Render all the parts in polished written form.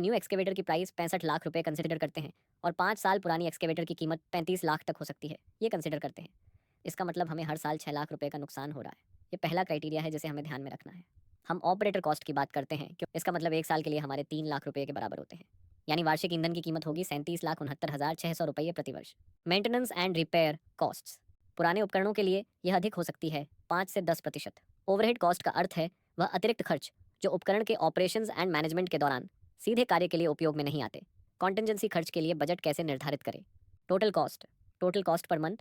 New excavator की price 65 lakh रुपए consider करते हैं और 5 साल पुरानी एक्सकेवेटर की कीमत 35 लाख तक हो सकती है, ये कंसिडर करते हैं। इसका मतलब हमें हर साल 6 लाख रुपए का नुकसान हो रहा है। ये पहला क्राइटेरिया है जिसे हमें ध्यान में रखना है। हम ऑपरेटर कॉस्ट की बात करते हैं, क्यों इसका मतलब 1 साल के लिए हमारे 3 लाख रुपए के बराबर होते हैं। यानी वार्षिक ईंधन की कीमत होगी 37,69,600 रुपये प्रति वर्ष। मेंटेनेंस एंड रिपेयर कॉस्ट्स, पुराने उपकरणों के लिए यह अधिक हो सकती है, 5 से 10%। ओवरहेड कॉस्ट का अर्थ है वह अतिरिक्त खर्च जो उपकरण के ऑपरेशंस एंड मैनेजमेंट के दौरान सीधे कार्य के लिए उपयोग में नहीं आते। कॉन्टेंजेंसी खर्च के लिए बजट कैसे निर्धारित करें? Total cost, total cost per month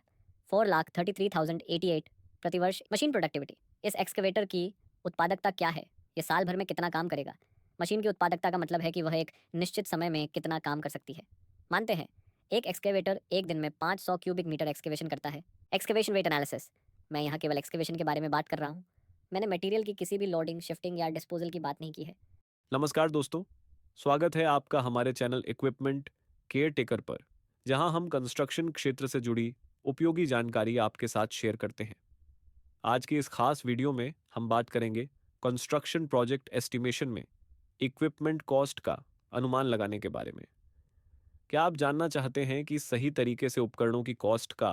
4,33,088 प्रति वर्ष। मशीन प्रोडक्टिविटी, इस एक्सकवेटर की उत्पादकता क्या है? ये साल भर में कितना काम करेगा? मशीन की उत्पादकता का मतलब है कि वह एक निश्चित समय में कितना काम कर सकती है। मानते हैं एक एक्सकेवेटर एक दिन में 500 क्यूबिक मीटर एक्सकेवेशन करता है। एक्सकेवेशन वेट एनालिसिस, मैं यहाँ केवल एक्सकेवेशन के बारे में बात कर रहा हूँ। मैंने मटेरियल की किसी भी लोडिंग, शिफ्टिंग या डिस्पोजल की बात नहीं की है। नमस्कार दोस्तों, स्वागत है आपका हमारे चैनल इक्विपमेंट केयर टेकर पर, जहां हम कंस्ट्रक्शन क्षेत्र से जुड़ी उपयोगी जानकारी आपके साथ शेयर करते हैं। आज की इस खास वीडियो में हम बात करेंगे कंस्ट्रक्शन प्रोजेक्ट एस्टिमेशन में इक्विपमेंट कॉस्ट का अनुमान लगाने के बारे में। क्या आप जानना चाहते हैं कि सही तरीके से उपकरणों की कॉस्ट का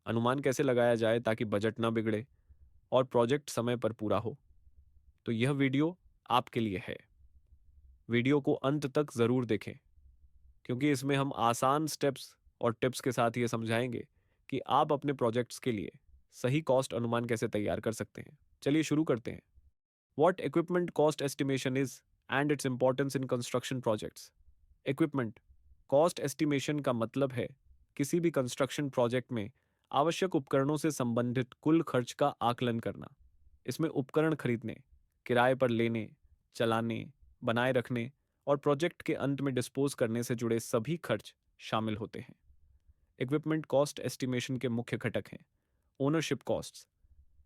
अनुमान कैसे लगाया जाए ताकि बजट ना बिगड़े और प्रोजेक्ट समय पर पूरा हो? तो यह वीडियो आपके लिए है। वीडियो को अंत तक ज़रूर देखें, क्योंकि इसमें हम आसान स्टेप्स और टिप्स के साथ ये समझाएंगे कि आप अपने प्रोजेक्ट्स के लिए सही कॉस्ट अनुमान कैसे तैयार कर सकते हैं। चलिए शुरू करते हैं। What equipment cost estimation is and its importance in construction projects. Equipment cost estimation का मतलब है किसी भी कंस्ट्रक्शन प्रोजेक्ट में आवश्यक उपकरणों से संबंधित कुल खर्च का आकलन करना। इसमें उपकरण खरीदने, किराए पर लेने, चलाने, बनाए रखने और प्रोजेक्ट के अंत में डिस्पोज करने से जुड़े सभी खर्च शामिल होते हैं। इक्विपमेंट कॉस्ट एस्टिमेशन के मुख्य घटक हैं: ownership costs,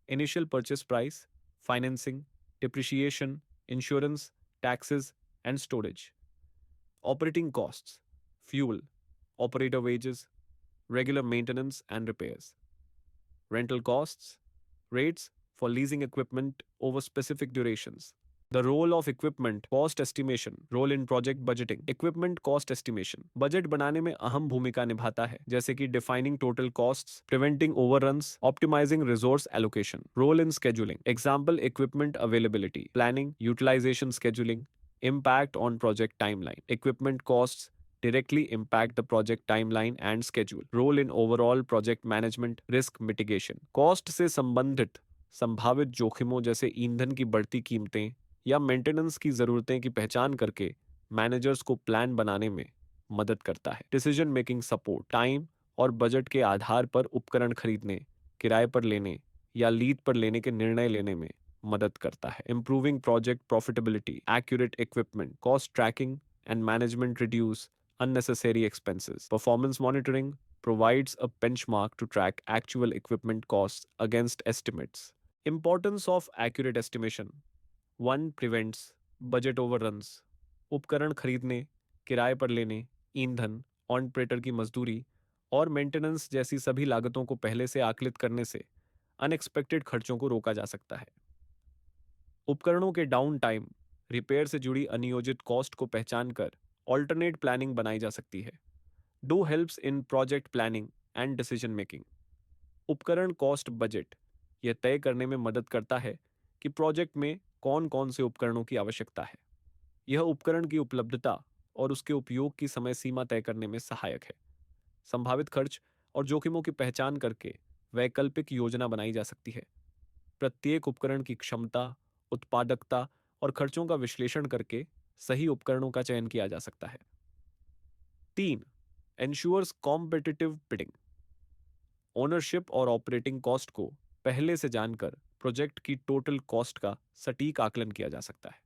initial purchase price, financing, depreciation, insurance, taxes and storage. Operating costs, fuel, operator wages, regular maintenance and repairs. Rental costs, rates for leasing equipment over specific durations. The role of equipment cost estimation, role in project budgeting. Equipment cost estimation budget बनाने में अहम भूमिका निभाता है, जैसे कि defining total costs, preventing overruns, optimizing resource allocation. Role in scheduling. Example: equipment availability, planning, utilization scheduling, impact on project timeline. Equipment costs directly impact the project timeline and schedule. Role in overall project management, risk mitigation. Cost से संबंधित संभावित जोखिमों जैसे ईंधन की बढ़ती कीमतें या मेंटेनेंस की ज़रूरतें की पहचान करके मैनेजर्स को प्लान बनाने में मदद करता है। डिसीजन मेकिंग सपोर्ट, टाइम और बजट के आधार पर उपकरण खरीदने, किराए पर लेने या लीज पर लेने के निर्णय लेने में मदद करता है। Improving project profitability, accurate equipment, cost tracking and management reduce unnecessary expenses. Performance monitoring provides a benchmark to track actual equipment costs against estimates. Importance of accurate estimation. 1. Prevents budget overruns. उपकरण खरीदने, किराए पर लेने, ईंधन, operator की मजदूरी और maintenance जैसी सभी लागतों को पहले से आकलित करने से अनएक्सपेक्टेड खर्चों को रोका जा सकता है। उपकरणों के डाउन टाइम, रिपेयर से जुड़ी अनियोजित कॉस्ट को पहचान कर ऑल्टरनेट प्लानिंग बनाई जा सकती है। Do helps in project planning and decision making. उपकरण कॉस्ट बजट यह तय करने में मदद करता है कि प्रोजेक्ट में कौन कौन से उपकरणों की आवश्यकता है। यह उपकरण की उपलब्धता और उसके उपयोग की समय सीमा तय करने में सहायक है। संभावित खर्च और जोखिमों की पहचान करके वैकल्पिक योजना बनाई जा सकती है। प्रत्येक उपकरण की क्षमता, उत्पादकता और खर्चों का विश्लेषण करके सही उपकरणों का चयन किया जा सकता है। 3. Ensures competitive bidding. ओनरशिप और ऑपरेटिंग कॉस्ट को पहले से जानकर प्रोजेक्ट की टोटल कॉस्ट का सटीक आकलन किया जा सकता है।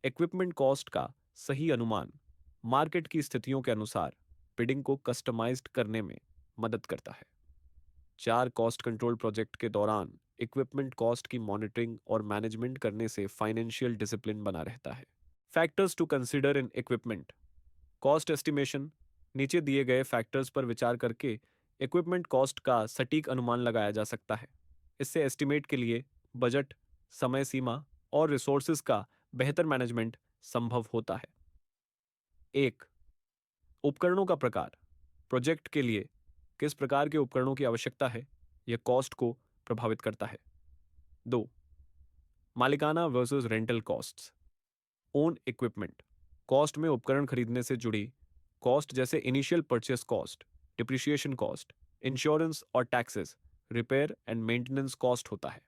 इक्विपमेंट कॉस्ट का सही अनुमान मार्केट की स्थितियों के अनुसार बिडिंग को कस्टमाइज्ड करने में मदद करता है। 4. Cost control. प्रोजेक्ट के दौरान इक्विपमेंट कॉस्ट की मॉनिटरिंग और मैनेजमेंट करने से फाइनेंशियल डिसिप्लिन बना रहता है। Factors to consider in equipment cost estimation. नीचे दिए गए फैक्टर्स पर विचार करके इक्विपमेंट कॉस्ट का सटीक अनुमान लगाया जा सकता है। इससे एस्टिमेट के लिए बजट, समय सीमा और रिसोर्सेज का बेहतर मैनेजमेंट संभव होता है। एक, उपकरणों का प्रकार। प्रोजेक्ट के लिए किस प्रकार के उपकरणों की आवश्यकता है, यह कॉस्ट को प्रभावित करता है। दो, मालिकाना versus rental costs. Own equipment cost में उपकरण खरीदने से जुड़ी कॉस्ट जैसे initial purchase cost, depreciation cost, insurance और taxes, repair and maintenance cost होता है।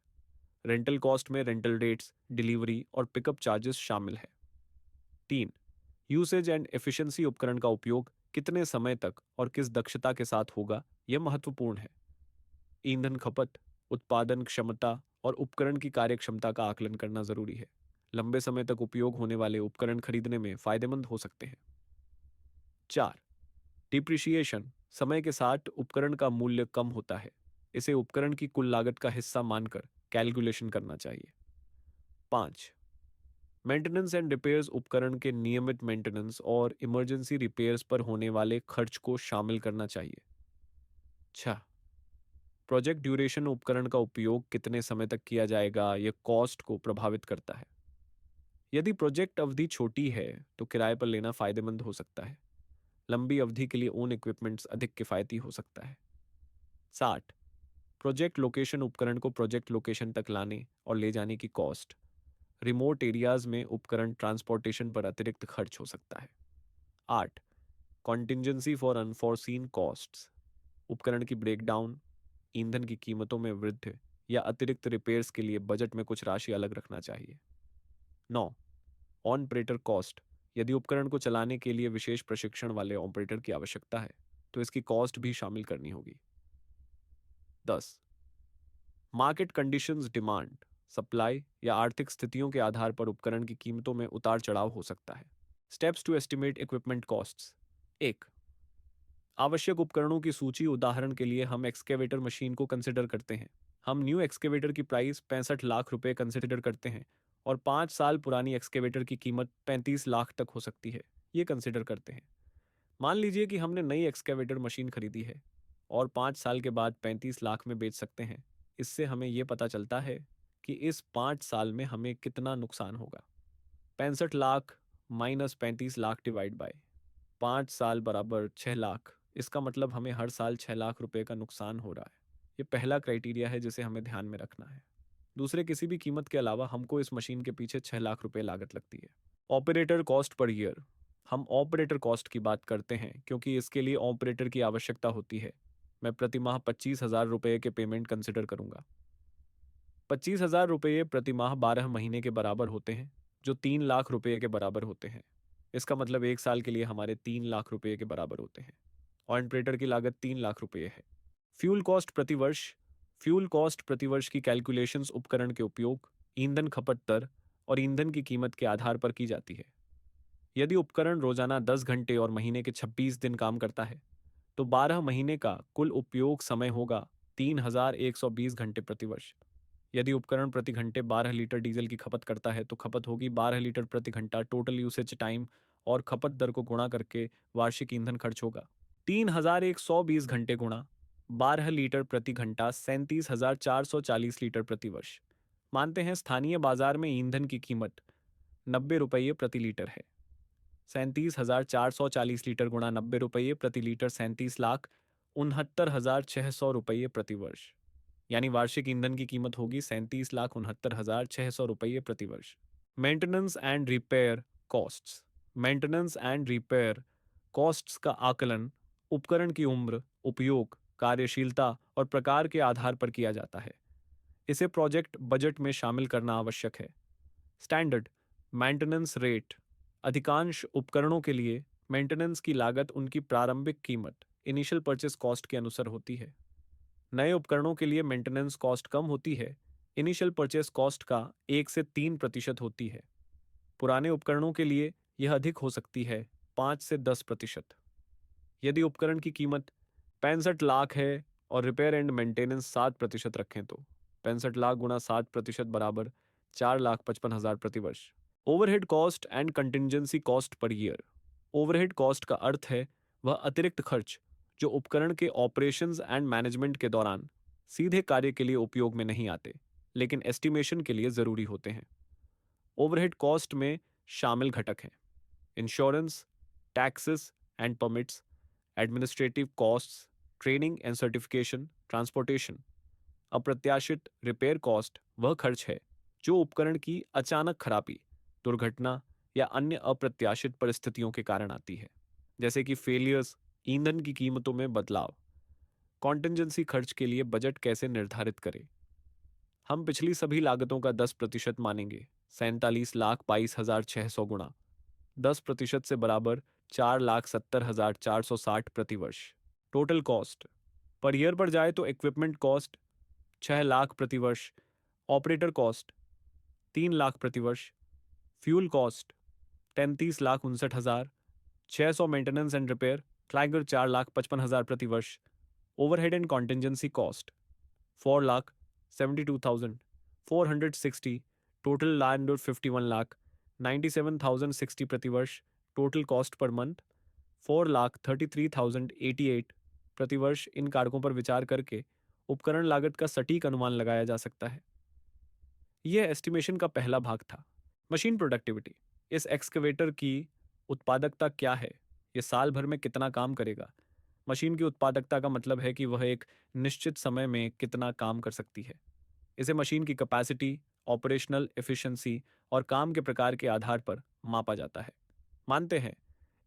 रेंटल कॉस्ट में रेंटल रेट्स, डिलीवरी और पिकअप चार्जेस शामिल है। तीन, यूसेज एंड एफिशिएंसी उपकरण का उपयोग कितने समय तक और किस दक्षता के साथ होगा, यह महत्वपूर्ण है। ईंधन खपत, उत्पादन क्षमता और उपकरण की कार्यक्षमता का आकलन करना जरूरी है। लंबे समय तक उपयोग होने वाले उपकरण खरीदने में फायदेमंद हो सकते हैं। चार, डिप्रिसिएशन समय के साथ उपकरण का मूल्य कम होता है। इसे उपकरण की कुल लागत का हिस्सा मानकर कैलकुलेशन करना चाहिए। पाँच, मेंटेनेंस एंड रिपेयर्स उपकरण के नियमित मेंटेनेंस और इमरजेंसी रिपेयर्स पर होने वाले खर्च को शामिल करना चाहिए। छह, प्रोजेक्ट ड्यूरेशन उपकरण का उपयोग कितने समय तक किया जाएगा, यह कॉस्ट को प्रभावित करता है। यदि प्रोजेक्ट अवधि छोटी है तो किराए पर लेना फायदेमंद हो सकता है। लंबी अवधि के लिए ओन इक्विपमेंट्स अधिक किफ़ायती हो सकता है। 60, प्रोजेक्ट लोकेशन उपकरण को प्रोजेक्ट लोकेशन तक लाने और ले जाने की कॉस्ट। रिमोट एरियाज में उपकरण ट्रांसपोर्टेशन पर अतिरिक्त खर्च हो सकता है। 8, कॉन्टिंजेंसी फॉर अनफोर्सीन कॉस्ट्स उपकरण की ब्रेकडाउन, ईंधन की कीमतों में वृद्धि या अतिरिक्त रिपेयर्स के लिए बजट में कुछ राशि अलग रखना चाहिए। 9, ऑपरेटर कॉस्ट यदि उपकरण को चलाने के लिए विशेष प्रशिक्षण वाले ऑपरेटर की आवश्यकता है तो इसकी कॉस्ट भी शामिल करनी होगी। 10, मार्केट कंडीशंस डिमांड, सप्लाई या आर्थिक स्थितियों के आधार पर उपकरण की कीमतों में उतार चढ़ाव हो सकता है। Steps to estimate equipment costs. एक, आवश्यक उपकरणों की सूची। उदाहरण के लिए हम एक्सकेवेटर मशीन को कंसिडर करते हैं। हम न्यू एक्सकेवेटर की प्राइस 65 लाख रुपए कंसिडर करते हैं और 5 साल पुरानी एक्सकेवेटर की कीमत 35 लाख तक हो सकती है, ये कंसिडर करते हैं। मान लीजिए कि हमने नई एक्सकेवेटर मशीन खरीदी है और 5 साल के बाद 35 लाख में बेच सकते हैं। इससे हमें यह पता चलता है कि इस 5 साल में हमें कितना नुकसान होगा। 65 lakh minus 35 lakh divide by 5 साल बराबर 6 लाख। इसका मतलब हमें हर साल 6 लाख रुपए का नुकसान हो रहा है। ये पहला क्राइटेरिया है जिसे हमें ध्यान में रखना है। दूसरे किसी भी कीमत के अलावा हमको इस मशीन के पीछे 6 लाख रुपए लागत लगती है। Operator cost per year. हम ऑपरेटर कॉस्ट की बात करते हैं क्योंकि इसके लिए ऑपरेटर की आवश्यकता होती है। मैं प्रति माह 25,000 रुपये के पेमेंट कंसिडर करूंगा। 25,000 रुपये प्रति माह 12 महीने के बराबर होते हैं, जो 3 लाख रुपये के बराबर होते हैं। इसका मतलब 1 साल के लिए हमारे 3 लाख रुपये के बराबर होते हैं। ऑपरेटर की लागत 3 लाख रुपये है। फ्यूल कॉस्ट प्रतिवर्ष। फ्यूल कॉस्ट प्रतिवर्ष की कैलकुलेशंस उपकरण के उपयोग, ईंधन खपत दर और ईंधन की कीमत के आधार पर की जाती है। यदि उपकरण रोजाना 10 घंटे और महीने के 26 दिन काम करता है तो 12 महीने का कुल उपयोग समय होगा 3,120 घंटे प्रतिवर्ष। यदि उपकरण प्रति घंटे 12 लीटर डीजल की खपत करता है तो खपत होगी 12 लीटर प्रति घंटा। टोटल यूसेज टाइम और खपत दर को गुणा करके वार्षिक ईंधन खर्च होगा 3,120 घंटे गुणा 12 लीटर प्रति घंटा 37,440 लीटर प्रति वर्ष। मानते हैं स्थानीय बाजार में ईंधन की कीमत 90 रुपये प्रति लीटर है। 37,440 लीटर गुणा 90 रुपये प्रति लीटर 37,69,600 रुपये प्रति वर्ष। यानी वार्षिक ईंधन की कीमत होगी 37,69,600 रुपये प्रति वर्ष। Maintenance and repair costs. Maintenance and repair costs का आकलन उपकरण की उम्र, उपयोग, कार्यशीलता और प्रकार के आधार पर किया जाता है। इसे प्रोजेक्ट बजट में शामिल करना आवश्यक है। Standard maintenance rate. अधिकांश उपकरणों के लिए मेंटेनेंस की लागत उनकी प्रारंभिक कीमत, इनिशियल परचेस कॉस्ट के अनुसार होती है। नए उपकरणों के लिए मेंटेनेंस कॉस्ट कम होती है। इनिशियल परचेस कॉस्ट का 1 से 3% होती है। पुराने उपकरणों के लिए यह अधिक हो सकती है, 5 से 10%। यदि उपकरण की कीमत 65 लाख है और रिपेयर एंड मेंटेनेंस 7% रखें तो 65 लाख गुणा 7% बराबर 4,55,000 प्रति वर्ष। Overhead cost and contingency cost per year. Overhead cost का अर्थ है वह अतिरिक्त खर्च जो उपकरण के ऑपरेशंस एंड मैनेजमेंट के दौरान सीधे कार्य के लिए उपयोग में नहीं आते लेकिन एस्टिमेशन के लिए जरूरी होते हैं। ओवरहेड कॉस्ट में शामिल घटक हैं insurance, taxes and permits, administrative costs, training and certification, transportation. अप्रत्याशित रिपेयर कॉस्ट वह खर्च है जो उपकरण की अचानक खराबी, दुर्घटना या अन्य अप्रत्याशित परिस्थितियों के कारण आती है, जैसे कि फेलियर्स, ईंधन की कीमतों में बदलाव। कॉन्टिजेंसी खर्च के लिए बजट कैसे निर्धारित करें? हम पिछली सभी लागतों का 10% मानेंगे। 47,22,600 गुणा 10% से बराबर 4,70,460 प्रति वर्ष। टोटल कॉस्ट पर ईयर पर जाए तो इक्विपमेंट कॉस्ट 6 लाख प्रति वर्ष, ऑपरेटर कॉस्ट 3 लाख प्रति वर्ष, fuel cost 33,59,600, maintenance and repair ट्राइगर 4,55,000 प्रति वर्ष, overhead and contingency cost 4,72,460, total land 51,97,060 प्रति वर्ष, टोटल कॉस्ट पर मंथ 4,33,088 प्रति वर्ष। इन कारकों पर विचार करके उपकरण लागत का सटीक अनुमान लगाया जा सकता है। यह एस्टिमेशन का पहला भाग था। मशीन प्रोडक्टिविटी, इस एक्सकवेटर की उत्पादकता क्या है? यह साल भर में कितना काम करेगा? मशीन की उत्पादकता का मतलब है कि वह एक निश्चित समय में कितना काम कर सकती है। इसे मशीन की कैपेसिटी, ऑपरेशनल एफिशिएंसी और काम के प्रकार के आधार पर मापा जाता है। मानते हैं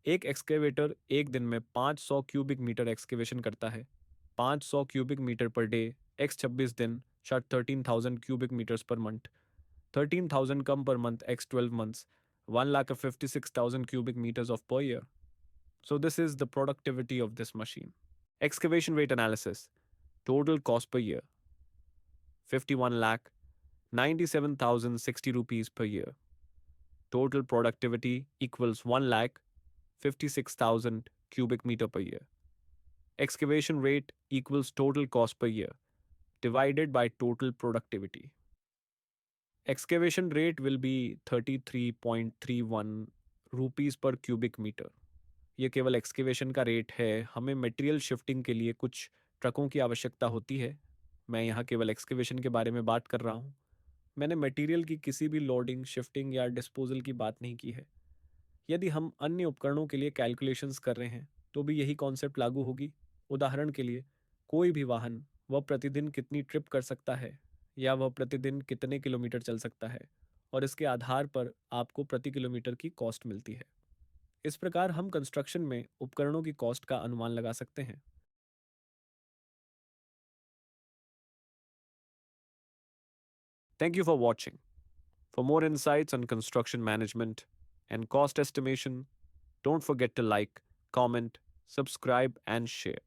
एक एक्सकेवेटर एक दिन में 500 क्यूबिक मीटर एक्सकेवेशन करता है। 500 cubic metre per day, x 26 दिन, 13,000 cubic metres per month. 13,000 cum per month x 12 months, 1,56,000 cubic meters of per year. So this is the productivity of this machine. Excavation rate analysis. Total cost per year 51 lakh 97,060 rupees per year. Total productivity equals 1 lakh 56,000 cubic meter per year. Excavation rate equals total cost per year divided by total productivity. Excavation rate will be 33.31 rupees per cubic meter. ये केवल excavation का rate है। हमें material shifting के लिए कुछ ट्रकों की आवश्यकता होती है। मैं यहाँ केवल एक्सकेवेशन के बारे में बात कर रहा हूँ। मैंने मटेरियल की किसी भी लोडिंग, शिफ्टिंग या डिस्पोजल की बात नहीं की है। यदि हम अन्य उपकरणों के लिए कैलकुलेशंस कर रहे हैं तो भी यही कॉन्सेप्ट लागू होगी। उदाहरण के लिए कोई भी वाहन वह प्रतिदिन कितनी ट्रिप कर सकता है या वह प्रतिदिन कितने किलोमीटर चल सकता है, और इसके आधार पर आपको प्रति किलोमीटर की कॉस्ट मिलती है। इस प्रकार हम कंस्ट्रक्शन में उपकरणों की कॉस्ट का अनुमान लगा सकते हैं। Thank you for watching. For more insights on construction management and cost estimation, don't forget to like, comment, subscribe, and share.